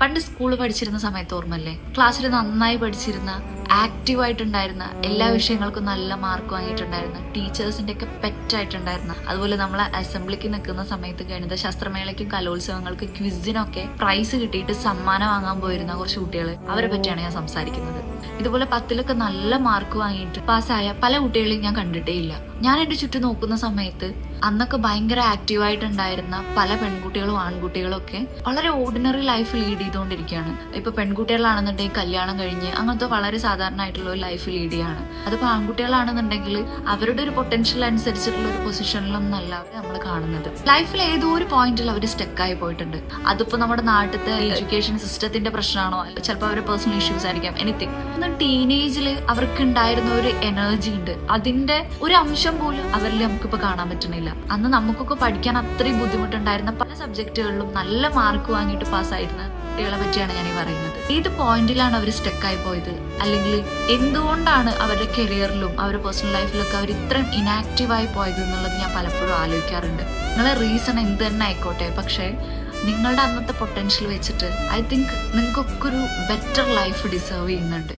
പണ്ട് സ്കൂൾ പഠിച്ചിരുന്ന സമയത്ത് ഓർമ്മല്ലേ, ക്ലാസ്സിൽ നന്നായി പഠിച്ചിരുന്ന, ആക്റ്റീവായിട്ടുണ്ടായിരുന്ന, എല്ലാ വിഷയങ്ങൾക്കും നല്ല മാർക്ക് വാങ്ങിയിട്ടുണ്ടായിരുന്ന, ടീച്ചേഴ്സിന്റെ ഒക്കെ പെറ്റായിട്ടുണ്ടായിരുന്ന, അതുപോലെ നമ്മളെ അസംബ്ലിക്ക് നിൽക്കുന്ന സമയത്ത് ഗണിത ശാസ്ത്രമേളയ്ക്കും കലോത്സവങ്ങൾക്കും ക്വിസിനൊക്കെ പ്രൈസ് കിട്ടിയിട്ട് സമ്മാനം വാങ്ങാൻ പോയിരുന്ന കുറച്ച് കുട്ടികൾ, അവരെ പറ്റിയാണ് ഞാൻ സംസാരിക്കുന്നത്. ഇതുപോലെ 10ലൊക്കെ നല്ല മാർക്ക് വാങ്ങിയിട്ട് പാസ്സായ പല കുട്ടികളെയും ഞാൻ കണ്ടിട്ടേ ഇല്ല. ഞാൻ എന്റെ ചുറ്റും നോക്കുന്ന സമയത്ത് അന്നൊക്കെ ഭയങ്കര ആക്റ്റീവായിട്ടുണ്ടായിരുന്ന പല പെൺകുട്ടികളും ആൺകുട്ടികളും ഒക്കെ വളരെ ഓർഡിനറി ലൈഫ് ലീഡ് ചെയ്തുകൊണ്ടിരിക്കുകയാണ്. ഇപ്പൊ പെൺകുട്ടികളാണെന്നുണ്ടെങ്കിൽ കല്യാണം കഴിഞ്ഞ് അങ്ങനത്തെ വളരെ സാധാരണ ആയിട്ടുള്ള ഒരു ലൈഫ് ലീഡ് ചെയ്യാണ്. അതിപ്പോ ആൺകുട്ടികളാണെന്നുണ്ടെങ്കിൽ അവരുടെ ഒരു പൊട്ടൻഷ്യൽ അനുസരിച്ചിട്ടുള്ള ഒരു പൊസിഷനിലൊന്നും അല്ല നമ്മൾ കാണുന്നത്. ലൈഫിൽ ഏതോ ഒരു പോയിന്റിൽ അവർ സ്റ്റക്കായി പോയിട്ടുണ്ട്. അതിപ്പോ നമ്മുടെ നാട്ടിലത്തെ എഡ്യൂക്കേഷൻ സിസ്റ്റത്തിന്റെ പ്രശ്നമാണോ, ചിലപ്പോൾ അവരുടെ പേഴ്സണൽ ഇഷ്യൂസ് ആയിരിക്കാം, എനിത്തിങ്. ടീനേജിൽ അവർക്ക് ഉണ്ടായിരുന്ന ഒരു എനർജി ഉണ്ട്, അതിന്റെ ഒരു അംശം പോലും അവരിൽ നമുക്കിപ്പോ കാണാൻ പറ്റുന്നില്ല. അന്ന് നമുക്കൊക്കെ പഠിക്കാൻ അത്രയും ബുദ്ധിമുട്ടുണ്ടായിരുന്ന പല സബ്ജക്റ്റുകളിലും നല്ല മാർക്ക് വാങ്ങിയിട്ട് പാസ്സായിരുന്ന കുട്ടികളെ പറ്റിയാണ് ഞാൻ ഈ പറയുന്നത്. ഏത് പോയിന്റിലാണ് അവർ സ്റ്റക്കായി പോയത്, അല്ലെങ്കിൽ എന്തുകൊണ്ടാണ് അവരുടെ കരിയറിലും അവരുടെ പേഴ്സണൽ ലൈഫിലൊക്കെ അവർ ഇത്രയും ഇനാക്റ്റീവായി പോയത് എന്നുള്ളത് ഞാൻ പലപ്പോഴും ആലോചിക്കാറുണ്ട്. നിങ്ങളെ റീസൺ എന്ത് തന്നെ ആയിക്കോട്ടെ, പക്ഷേ നിങ്ങളുടെ അന്നത്തെ പൊട്ടൻഷ്യൽ വെച്ചിട്ട് ഐ തിങ്ക് നിങ്ങൾക്കൊക്കെ ഒരു ബെറ്റർ ലൈഫ് ഡിസേർവ് ചെയ്യുന്നുണ്ട്.